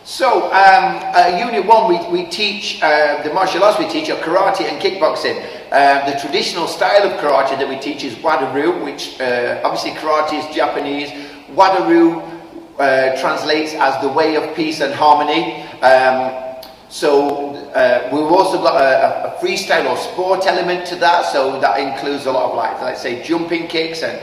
So, Unit 1, we teach, the martial arts we teach are karate and kickboxing. The traditional style of karate that we teach is Wado-ryu, which obviously karate is Japanese. Wado-ryu translates as the way of peace and harmony. We've also got a freestyle or sport element to that, so that includes a lot of, like, let's say, jumping kicks and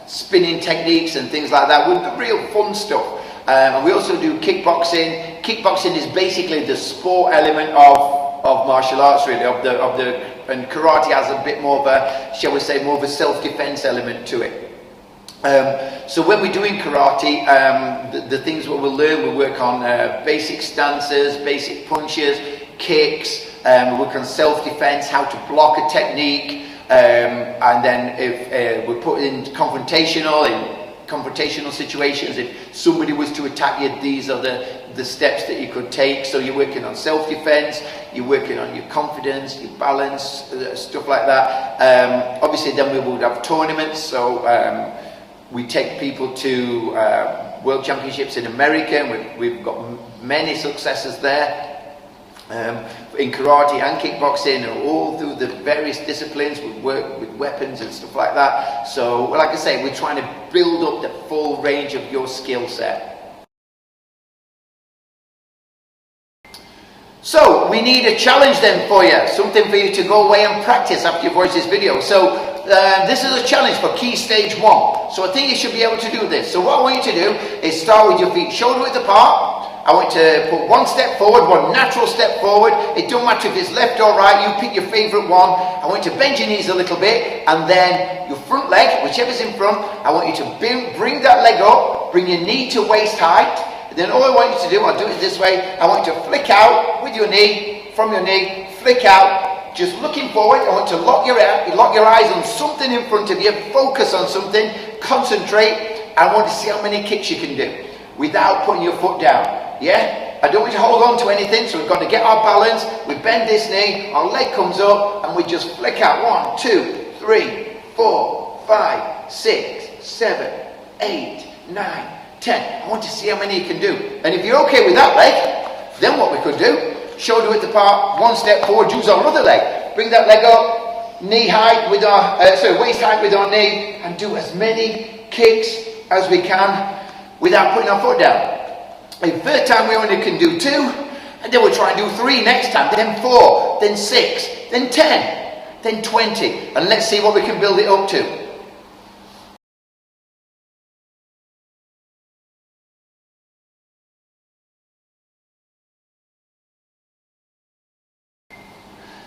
spinning techniques and things like that, with the real fun stuff. And we also do kickboxing. Kickboxing is basically the sport element of martial arts, really, and karate has a bit more of a, shall we say, more of a self-defense element to it. So when we're doing karate, the things that we'll learn, we work on basic stances, basic punches, kicks, we work on self-defense, how to block a technique, and then if we put in confrontational situations, if somebody was to attack you, these are the steps that you could take. So you're working on self-defense, you're working on your confidence, your balance, stuff like that. Obviously then we would have tournaments, so we take people to World Championships in America, and we've got many successes there. In karate and kickboxing, and all through the various disciplines, we work with weapons and stuff like that. So, like I say, we're trying to build up the full range of your skill set. So, we need a challenge then for you, something for you to go away and practice after you've watched this video. So, this is a challenge for Key Stage 1. So I think you should be able to do this. So what I want you to do is start with your feet shoulder width apart. I want you to put one step forward, one natural step forward. It don't matter if it's left or right, you pick your favourite one. I want you to bend your knees a little bit, and then your front leg, whichever's in front, I want you to bring that leg up, bring your knee to waist height. And then all I want you to do, I'll do it this way, I want you to flick out with your knee, from your knee, flick out, just looking forward. I want you to lock your eyes on something in front of you, focus on something, concentrate. I want to see how many kicks you can do without putting your foot down. Yeah? I don't want you to hold on to anything, so we've got to get our balance. We bend this knee, our leg comes up, and we just flick out. 1, 2, 3, 4, 5, 6, 7, 8, 9, 10. I want to see how many you can do. And if you're okay with that leg, then what we could do, shoulder width apart, one step forward, use our other leg. Bring that leg up, knee height with our, waist height with our knee, and do as many kicks as we can without putting our foot down. The third time we only can do 2, and then we'll try and do 3 next time, then 4, then 6, then 10, then 20, and let's see what we can build it up to.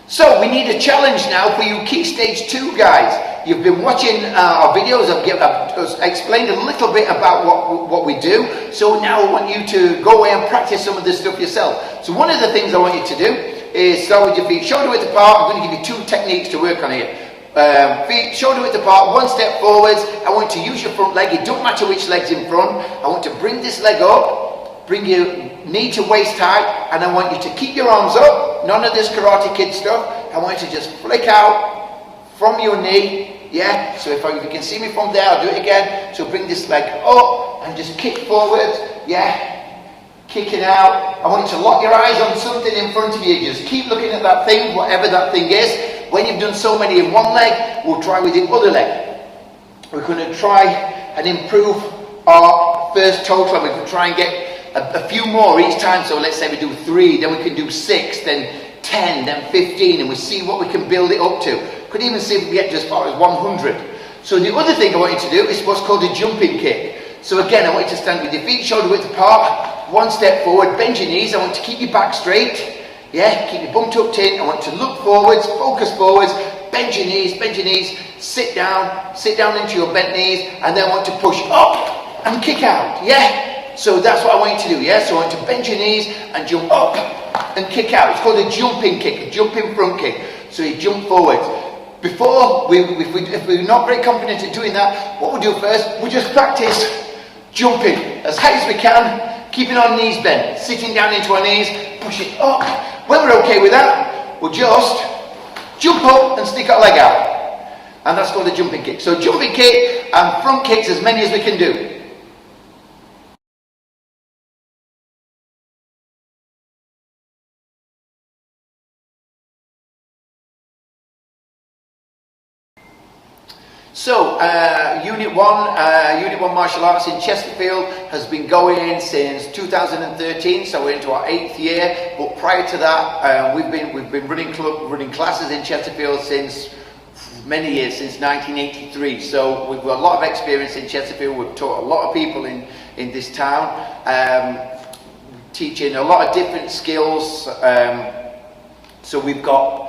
So we need a challenge now for you Key Stage 2 guys. You've been watching our videos. I've explained a little bit about what we do. So now I want you to go away and practice some of this stuff yourself. So one of the things I want you to do is start with your feet shoulder width apart. I'm going to give you 2 techniques to work on here. Feet shoulder width apart, one step forwards. I want you to use your front leg. It don't matter which leg's in front. I want you to bring this leg up, bring your knee to waist height, and I want you to keep your arms up. None of this Karate Kid stuff. I want you to just flick out from your knee. Yeah, so if you can see me from there, I'll do it again. So bring this leg up and just kick forward. Yeah, kicking out. I want you to lock your eyes on something in front of you. Just keep looking at that thing, whatever that thing is. When you've done so many in one leg, we'll try with the other leg. We're going to try and improve our first total. We're going to try and get a few more each time. So let's say we do 3, then we can do 6, then 10, then 15, and we see what we can build it up to. Could even see if we get as far as 100. So the other thing I want you to do is what's called a jumping kick. So again, I want you to stand with your feet shoulder width apart, one step forward, bend your knees. I want you to keep your back straight. Yeah, keep your bum tucked in. I want you to look forwards, focus forwards, bend your knees, sit down into your bent knees, and then I want to push up and kick out. Yeah, so that's what I want you to do. Yeah, so I want you to bend your knees and jump up and kick out. It's called a jumping kick, a jumping front kick. So you jump forward. Before, if we're not very confident at doing that, what we'll do first, we just practice jumping as high as we can, keeping our knees bent, sitting down into our knees, pushing up. When we're okay with that, we'll just jump up and stick our leg out. And that's called a jumping kick. So jumping kick and front kicks, as many as we can do. So, Unit 1 Martial Arts in Chesterfield has been going since 2013, so we're into our 8th year. But prior to that, we've been running classes in Chesterfield since many years, since 1983. So we've got a lot of experience in Chesterfield. We've taught a lot of people in this town, teaching a lot of different skills. So we've got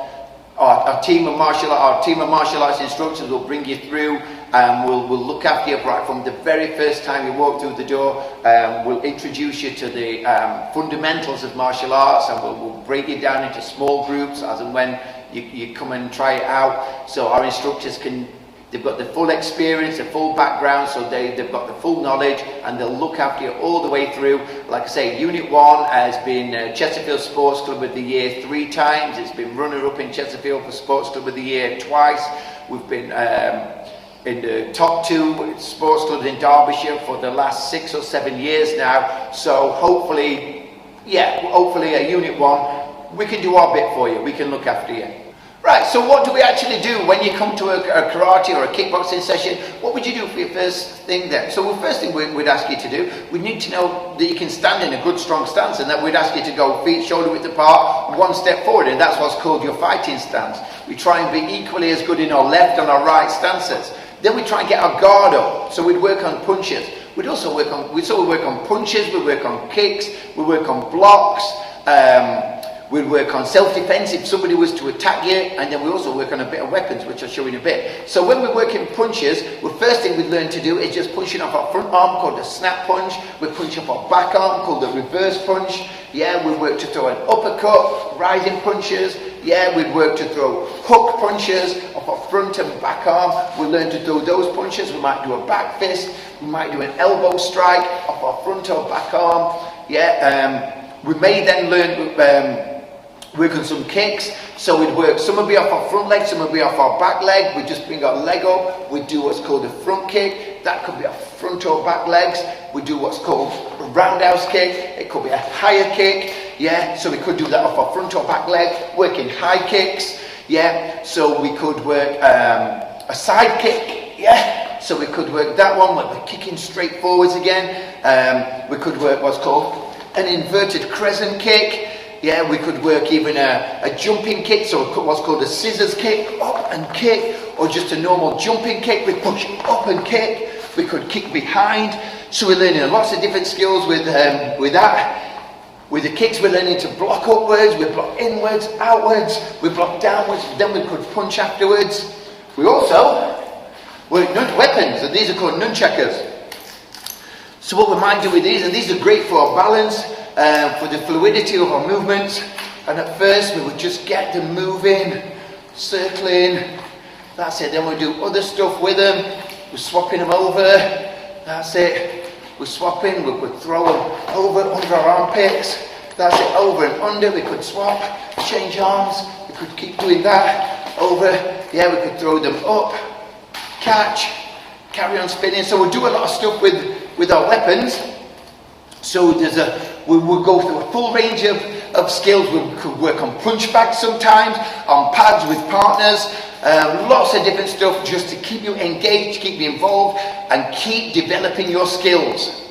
our team of martial arts instructors will bring you through, and we'll look after you right from the very first time you walk through the door. We'll introduce you to the fundamentals of martial arts, and we'll break it down into small groups as and when you come and try it out. So our instructors they've got the full experience, the full background, so they've got the full knowledge, and they'll look after you all the way through. Like I say, Unit 1 has been Chesterfield Sports Club of the Year 3 times. It's been runner-up in Chesterfield for Sports Club of the Year twice. We've been in the top 2 sports clubs in Derbyshire for the last 6 or 7 years now. So hopefully at Unit 1, we can do our bit for you. We can look after you. Right, so what do we actually do when you come to a karate or a kickboxing session? What would you do for your first thing then? So the first thing we'd ask you to do, we need to know that you can stand in a good strong stance, and that we'd ask you to go feet shoulder width apart, 1 step forward, and that's what's called your fighting stance. We try and be equally as good in our left and our right stances. Then we try and get our guard up, so we'd work on punches. We'd also work on punches, we work on kicks, we work on blocks, we'd work on self-defense if somebody was to attack you, and then we also work on a bit of weapons, which I'll show you in a bit. So when we're working punches, the first thing we learn to do is just punching off our front arm, called a snap punch. We punch off our back arm, called a reverse punch. Yeah, we work to throw an uppercut, rising punches. Yeah, we'd work to throw hook punches off our front and back arm. We learn to throw those punches. We might do a back fist. We might do an elbow strike off our front or back arm. Yeah, we may then learn work on some kicks. So we'd work, some would be off our front leg, some would be off our back leg. We'd just bring our leg up. We'd do what's called a front kick. That could be our front or back legs. We do what's called a roundhouse kick. It could be a higher kick. Yeah, so we could do that off our front or back leg, working high kicks. Yeah, so we could work a side kick. Yeah, so we could work that one where we're kicking straight forwards again. We could work what's called an inverted crescent kick. Yeah, we could work even a jumping kick, so what's called a scissors kick, up and kick, or just a normal jumping kick. We push up and kick. We could kick behind. So we're learning lots of different skills with that. With the kicks, we're learning to block upwards, we block inwards, outwards, we block downwards, then we could punch afterwards. We also work weapons, and these are called nunchakas. So what we might do with these, and these are great for our balance, for the fluidity of our movements. And at first we would just get them moving, circling. That's it. Then we'll do other stuff with them. We're swapping them over. That's it. We're swapping. We could throw them over under our armpits. That's it. Over and under. We could swap, change arms. We could keep doing that. Over. Yeah, we could throw them up, catch, carry on spinning. So we'll do a lot of stuff with our weapons. So we'll go through a full range of skills. We could work on punch bags sometimes, on pads with partners, lots of different stuff just to keep you engaged, keep you involved, and keep developing your skills.